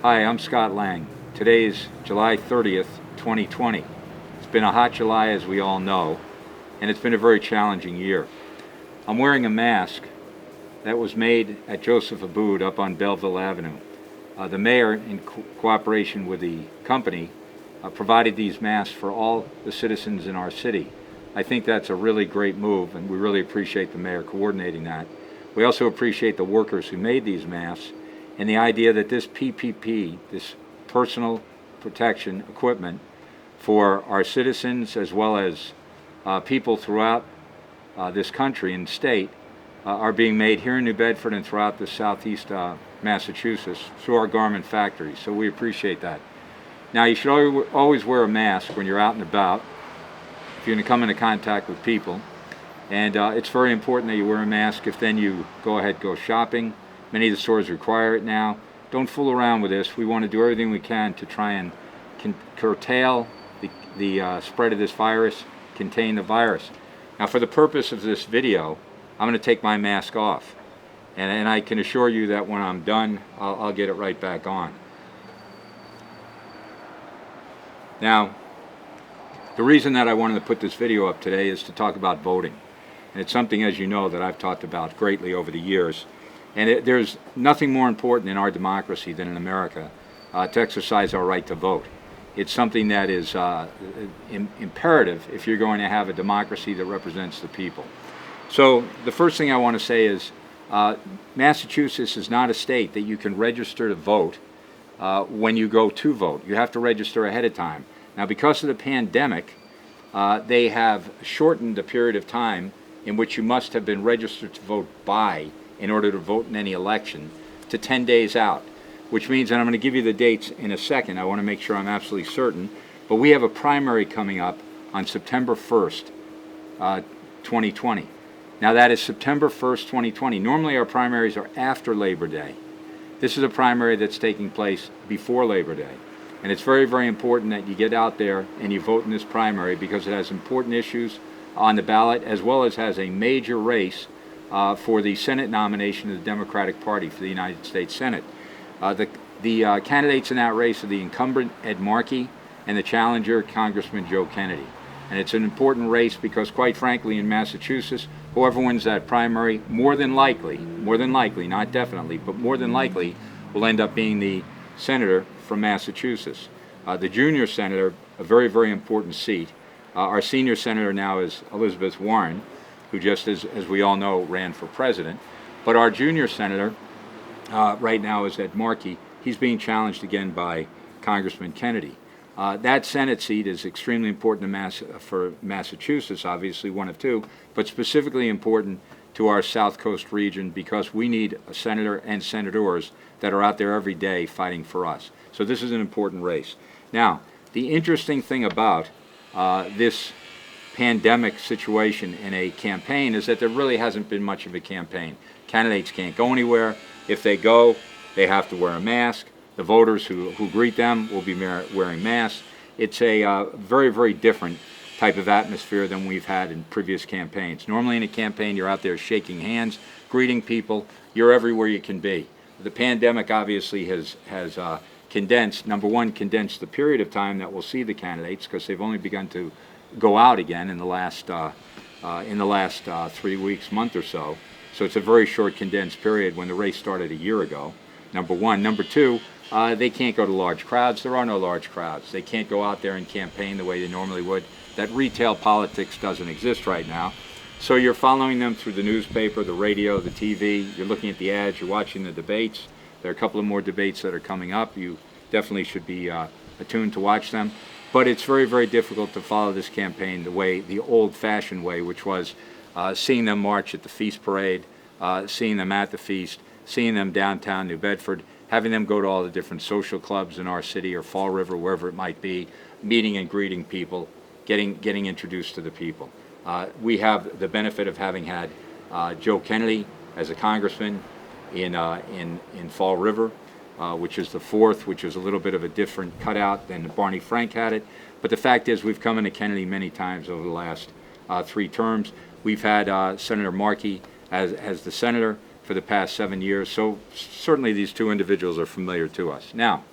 Hi, I'm Scott Lang. Today is July 30th, 2020. It's been a hot July, as we all know, and it's been a very challenging year. I'm wearing a mask that was made at Joseph Abood up on Belleville Avenue. The mayor, in cooperation with the company, provided these masks for all the citizens in our city. I think that's a really great move, and we really appreciate the mayor coordinating that. We also appreciate the workers who made these masks, and the idea that this PPP, this personal protection equipment for our citizens as well as people throughout this country and state are being made here in New Bedford and throughout the southeast Massachusetts through our garment factories. So we appreciate that. Now, you should always wear a mask when you're out and about if you're going to come into contact with people. And it's very important that you wear a mask if then you go shopping. Many of the stores require it now. Don't fool around with this. We want to do everything we can to try and curtail the spread of this virus, contain the virus. Now, for the purpose of this video, I'm going to take my mask off. And I can assure you that when I'm done, I'll get it right back on. Now, the reason that I wanted to put this video up today is to talk about voting. And it's something, as you know, that I've talked about greatly over the years. And there's nothing more important in our democracy than in America to exercise our right to vote. It's something that is imperative if you're going to have a democracy that represents the people. So the first thing I want to say is Massachusetts is not a state that you can register to vote when you go to vote. You have to register ahead of time. Now, because of the pandemic, they have shortened the period of time in which you must have been registered to vote by in order to vote in any election to 10 days out, which means, and I'm going to give you the dates in a second, I want to make sure I'm absolutely certain, but we have a primary coming up on September 1st, 2020. Now that is September 1st, 2020. Normally our primaries are after Labor Day. This is a primary that's taking place before Labor Day. And it's very, very important that you get out there and you vote in this primary because it has important issues on the ballot as well as has a major race for the Senate nomination of the Democratic Party for the United States Senate. The candidates in that race are the incumbent Ed Markey and the challenger Congressman Joe Kennedy. And it's an important race because, quite frankly, in Massachusetts, whoever wins that primary, more than likely, not definitely, but more than likely, will end up being the senator from Massachusetts. The junior senator, a very, very important seat. Our senior senator now is Elizabeth Warren, who just as we all know, ran for president. But our junior senator right now is Ed Markey. He's being challenged again by Congressman Kennedy. That Senate seat is extremely important for Massachusetts, obviously one of two, but specifically important to our South Coast region because we need a senator and senators that are out there every day fighting for us. So this is an important race. Now, the interesting thing about this pandemic situation in a campaign is that there really hasn't been much of a campaign. Candidates can't go anywhere. If they go, they have to wear a mask. The voters who greet them will be wearing masks. It's a very, very different type of atmosphere than we've had in previous campaigns. Normally in a campaign, you're out there shaking hands, greeting people. You're everywhere you can be. The pandemic obviously has condensed, number one, condensed the period of time that we'll see the candidates because they've only begun to go out again in the last 3 weeks, month or so. So it's a very short condensed period when the race started a year ago, number one. Number two, they can't go to large crowds. There are no large crowds. They can't go out there and campaign the way they normally would. That retail politics doesn't exist right now. So you're following them through the newspaper, the radio, the TV. You're looking at the ads. You're watching the debates. There are a couple of more debates that are coming up. You definitely should be attuned to watch them. But it's very, very difficult to follow this campaign the old-fashioned way, which was seeing them march at the feast parade, seeing them at the feast, seeing them downtown New Bedford, having them go to all the different social clubs in our city or Fall River, wherever it might be, meeting and greeting people, getting introduced to the people. We have the benefit of having had Joe Kennedy as a congressman in Fall River, which is the fourth, which is a little bit of a different cutout than Barney Frank had it. But the fact is we've come into Kennedy many times over the last 3 terms. We've had Senator Markey as the senator. In for the past 7 years. So certainly these two individuals are familiar to us. Now,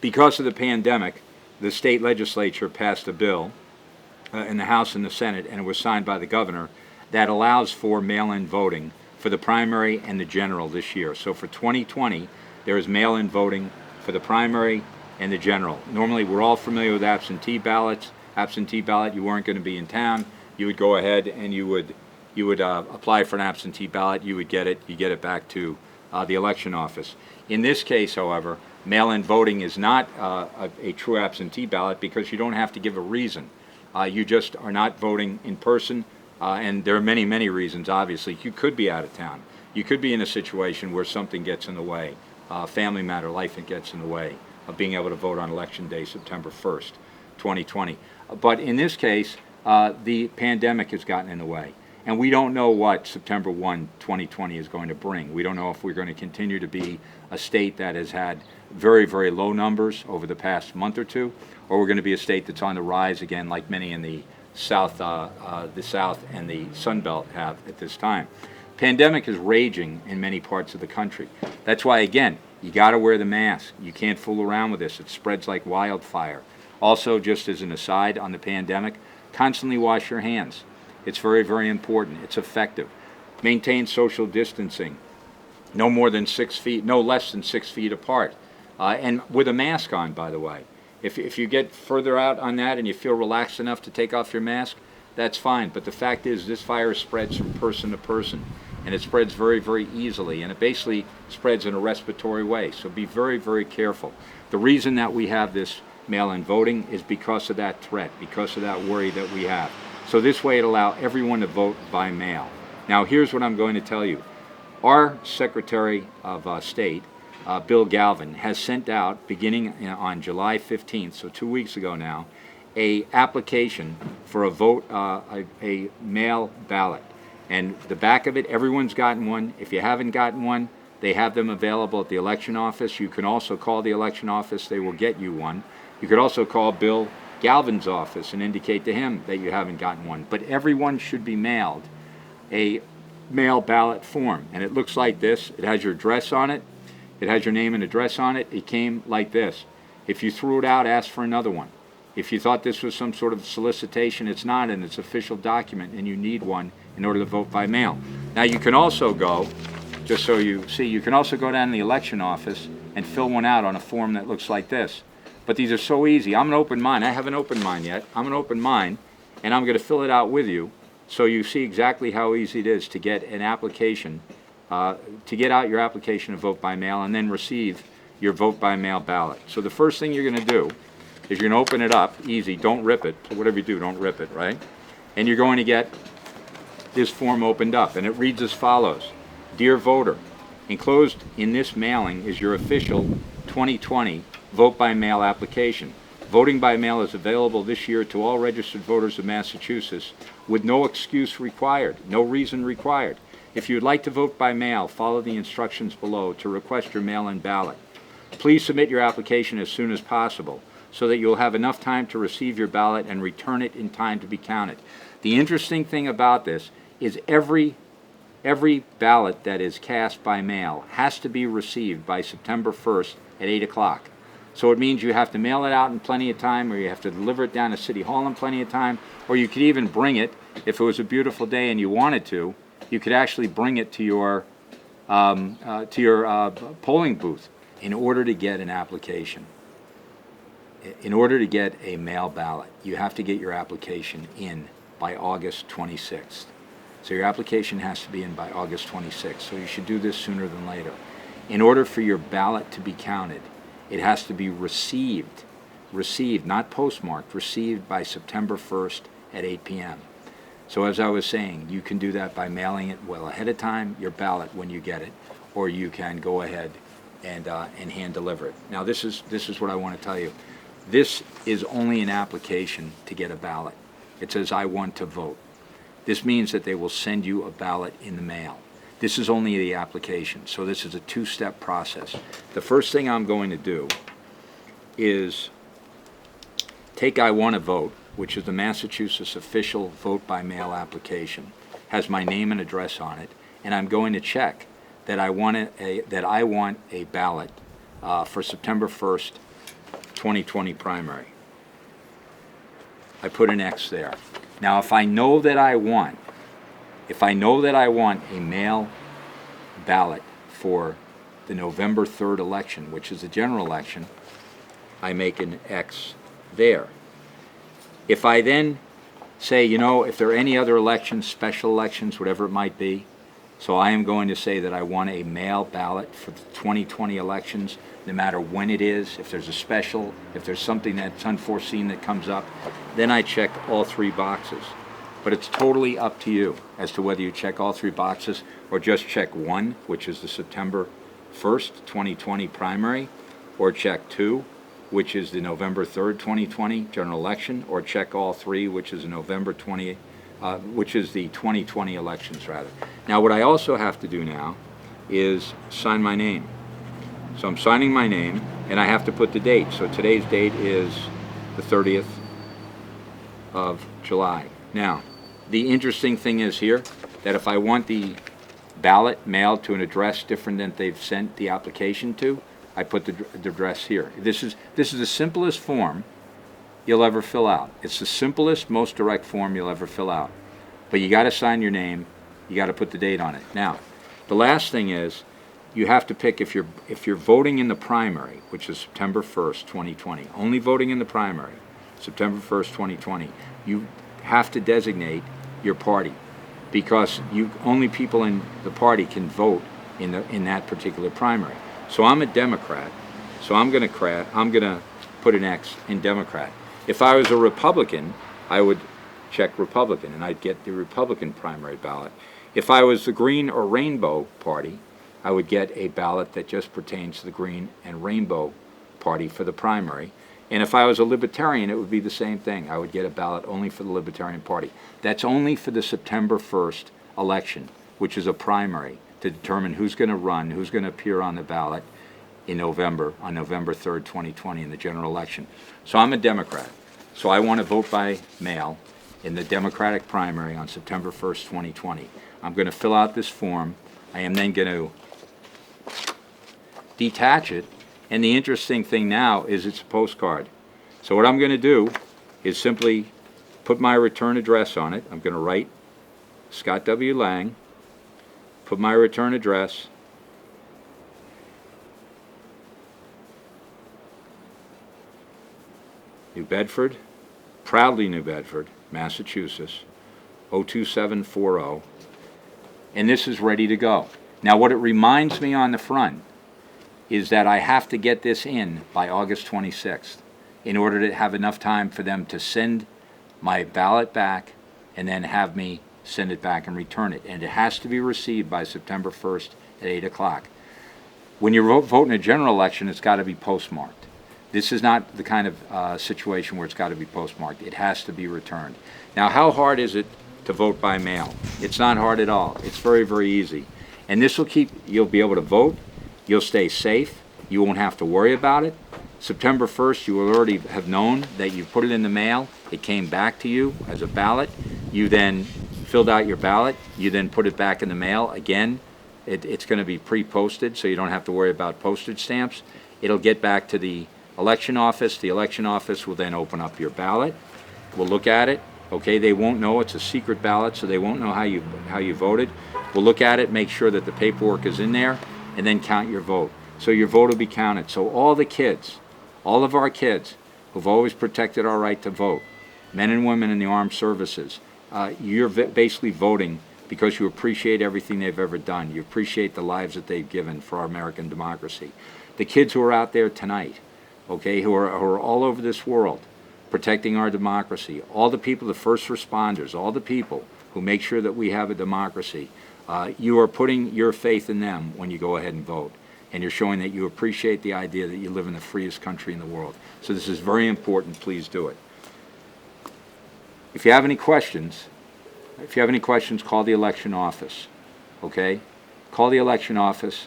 because of the pandemic, the state legislature passed a bill in the House and the Senate, and it was signed by the governor, that allows for mail-in voting for the primary and the general this year. So for 2020, there is mail-in voting for the primary and the general. Normally, we're all familiar with absentee ballots. Absentee ballot, you weren't going to be in town, you would go ahead and you would apply for an absentee ballot, you would get it, you get it back to the election office. In this case, however, mail-in voting is not a true absentee ballot because you don't have to give a reason. You just are not voting in person, and there are many, many reasons, obviously. You could be out of town. You could be in a situation where something gets in the way, family matter, life that gets in the way of being able to vote on Election Day, September 1st, 2020. But in this case, the pandemic has gotten in the way. And we don't know what September 1, 2020 is going to bring. We don't know if we're going to continue to be a state that has had very, very low numbers over the past month or two, or we're going to be a state that's on the rise again, like many in the South and the Sun Belt have at this time. Pandemic is raging in many parts of the country. That's why, again, you got to wear the mask. You can't fool around with this. It spreads like wildfire. Also, just as an aside on the pandemic, constantly wash your hands. It's very, very important. It's effective. Maintain social distancing. No more than 6 feet, no less than 6 feet apart. And with a mask on, by the way. If you get further out on that and you feel relaxed enough to take off your mask, that's fine. But the fact is, this virus spreads from person to person. And it spreads very, very easily. And it basically spreads in a respiratory way. So be very, very careful. The reason that we have this mail-in voting is because of that threat, because of that worry that we have. So this way it allows everyone to vote by mail. Now here's what I'm going to tell you. Our Secretary of State, Bill Galvin, has sent out, beginning on July 15th, so 2 weeks ago now, a application for a vote, a mail ballot. And the back of it, everyone's gotten one. If you haven't gotten one, they have them available at the election office. You can also call the election office. They will get you one. You could also call Bill Galvin's office and indicate to him that you haven't gotten one. But everyone should be mailed a mail ballot form. And it looks like this. It has your address on it. It has your name and address on it. It came like this. If you threw it out, ask for another one. If you thought this was some sort of solicitation, it's not, and it's an official document, and you need one in order to vote by mail. Now you can also go, just so you see, you can also go down to the election office and fill one out on a form that looks like this. But these are so easy. I'm going to open mine. I haven't opened mine yet. I'm going to open mine, and I'm going to fill it out with you so you see exactly how easy it is to get an application, to get out your application to vote by mail and then receive your vote by mail ballot. So the first thing you're going to do is you're going to open it up, easy, don't rip it. Whatever you do, don't rip it, right? And you're going to get this form opened up, and it reads as follows. Dear voter, enclosed in this mailing is your official 2020 vote by mail application. Voting by mail is available this year to all registered voters of Massachusetts with no excuse required, no reason required. If you would like to vote by mail, follow the instructions below to request your mail-in ballot. Please submit your application as soon as possible so that you'll have enough time to receive your ballot and return it in time to be counted. The interesting thing about this is every ballot that is cast by mail has to be received by September 1st at 8 o'clock. So it means you have to mail it out in plenty of time, or you have to deliver it down to City Hall in plenty of time, or you could even bring it, if it was a beautiful day and you wanted to, you could actually bring it to your polling booth in order to get an application. In order to get a mail ballot, you have to get your application in by August 26th. So your application has to be in by August 26th, so you should do this sooner than later. In order for your ballot to be counted, it has to be received, not postmarked, received by September 1st at 8 p.m. So as I was saying, you can do that by mailing it well ahead of time, your ballot when you get it, or you can go ahead and hand deliver it. Now this is what I want to tell you. This is only an application to get a ballot. It says, I want to vote. This means that they will send you a ballot in the mail. This is only the application, so this is a two-step process. The first thing I'm going to do is take I Want to Vote, which is the Massachusetts official vote by mail application, has my name and address on it, and I'm going to check that I want a ballot for September 1st, 2020 primary. I put an X there. Now, if I know that I want a mail ballot for the November 3rd election, which is the general election, I make an X there. If I then say, if there are any other elections, special elections, whatever it might be, so I am going to say that I want a mail ballot for the 2020 elections, no matter when it is, if there's a special, if there's something that's unforeseen that comes up, then I check all three boxes. But it's totally up to you as to whether you check all three boxes or just check one, which is the September 1st, 2020 primary, or check two, which is the November 3rd, 2020 general election, or check all three, which is the which is the 2020 elections, rather. Now, what I also have to do now is sign my name. So I'm signing my name, and I have to put the date. So today's date is the 30th of July. Now, the interesting thing is here that if I want the ballot mailed to an address different than they've sent the application to, I put the address here. This is the simplest form you'll ever fill out. It's the simplest, most direct form you'll ever fill out. But you got to sign your name. You got to put the date on it. Now, the last thing is you have to pick if you're voting in the primary, which is September 1st, 2020. Only voting in the primary, September 1st, 2020. You have to designate your party because only people in the party can vote in that particular primary. So I'm a Democrat. So I'm going to put an X in Democrat. If I was a Republican, I would check Republican, and I'd get the Republican primary ballot. If I was the Green or Rainbow Party, I would get a ballot that just pertains to the Green and Rainbow Party for the primary. And if I was a Libertarian, it would be the same thing. I would get a ballot only for the Libertarian Party. That's only for the September 1st election, which is a primary, to determine who's going to run, who's going to appear on the ballot on November 3rd, 2020 in the general election. So I'm a Democrat. So I want to vote by mail in the Democratic primary on September 1st, 2020. I'm going to fill out this form. I am then going to detach it. And the interesting thing now is it's a postcard. So what I'm going to do is simply put my return address on it. I'm going to write Scott W. Lang, put my return address, New Bedford, proudly New Bedford, Massachusetts, 02740, and this is ready to go. Now what it reminds me on the front is that I have to get this in by August 26th in order to have enough time for them to send my ballot back and then have me send it back and return it. And it has to be received by September 1st at 8 o'clock. When you vote in a general election, it's got to be postmarked. This is not the kind of situation where it's got to be postmarked. It has to be returned. Now, how hard is it to vote by mail? It's not hard at all. It's very, very easy. And this will you'll be able to vote. You'll stay safe. You won't have to worry about it. September 1st, you will already have known that you put it in the mail. It came back to you as a ballot. You then filled out your ballot. You then put it back in the mail. Again, it's going to be pre-posted, so you don't have to worry about postage stamps. It'll get back to the election office. The election office will then open up your ballot. We'll look at it. Okay, they won't know. It's a secret ballot, so they won't know how you voted. We'll look at it, make sure that the paperwork is in there, and then count your vote. So your vote will be counted. So all the kids, all of our kids who've always protected our right to vote, men and women in the armed services, you're basically voting because you appreciate everything they've ever done. You appreciate the lives that they've given for our American democracy. The kids who are out there tonight, okay, who are all over this world protecting our democracy, all the people, the first responders, all the people who make sure that we have a democracy, you are putting your faith in them when you go ahead and vote. And you're showing that you appreciate the idea that you live in the freest country in the world. So this is very important. Please do it. If you have any questions, call the election office. Okay? Call the election office,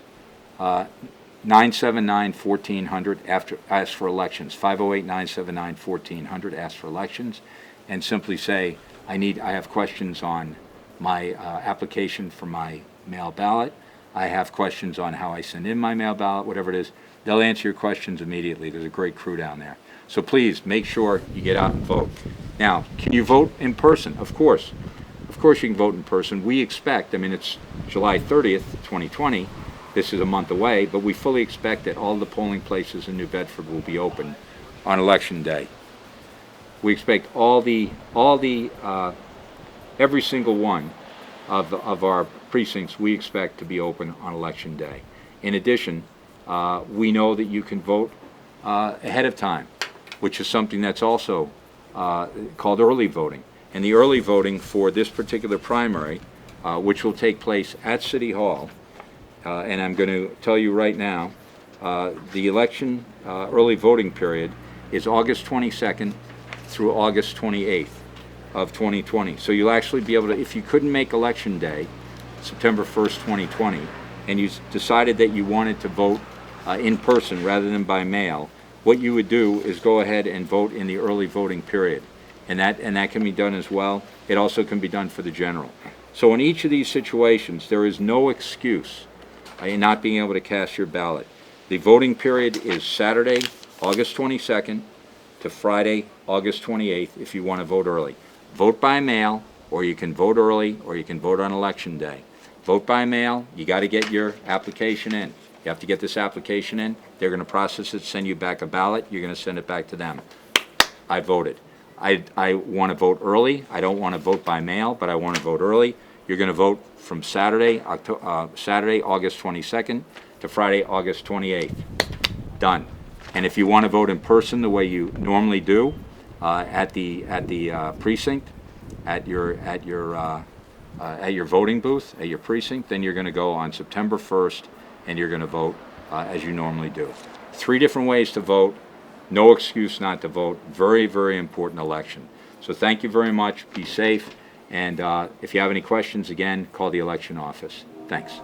979-1400, ask for elections, 508-979-1400, ask for elections, and simply say, I have questions on my application for my mail ballot. I have questions on how I send in my mail ballot, whatever it is. They'll answer your questions immediately. There's a great crew down there. So please make sure you get out and vote. Now, can you vote in person? Of course. Of course you can vote in person. We expect, I mean, it's July 30th, 2020. This is a month away, but we fully expect that all the polling places in New Bedford will be open on Election Day. We expect every single one of our precincts we expect to be open on Election Day. In addition, we know that you can vote ahead of time, which is something that's also called early voting. And the early voting for this particular primary, which will take place at City Hall, and I'm going to tell you right now, the election early voting period is August 22nd through August 28th of 2020. So you'll actually be able to, if you couldn't make Election Day, September 1st, 2020, and you decided that you wanted to vote in person rather than by mail, what you would do is go ahead and vote in the early voting period. And that can be done as well. It also can be done for the general. So in each of these situations, there is no excuse in not being able to cast your ballot. The voting period is Saturday, August 22nd to Friday, August 28th if you want to vote early. Vote by mail, or you can vote early, or you can vote on Election Day. Vote by mail, you got to get your application in. You have to get this application in. They're going to process it, send you back a ballot. You're going to send it back to them. I voted. I want to vote early. I don't want to vote by mail, but I want to vote early. You're going to vote from Saturday, August 22nd to Friday, August 28th. Done. And if you want to vote in person the way you normally do at the precinct, at your voting booth, at your precinct, then you're going to go on September 1st and you're going to vote as you normally do. 3 different ways to vote. No excuse not to vote. Very, very important election. So thank you very much. Be safe. And if you have any questions, again, call the election office. Thanks.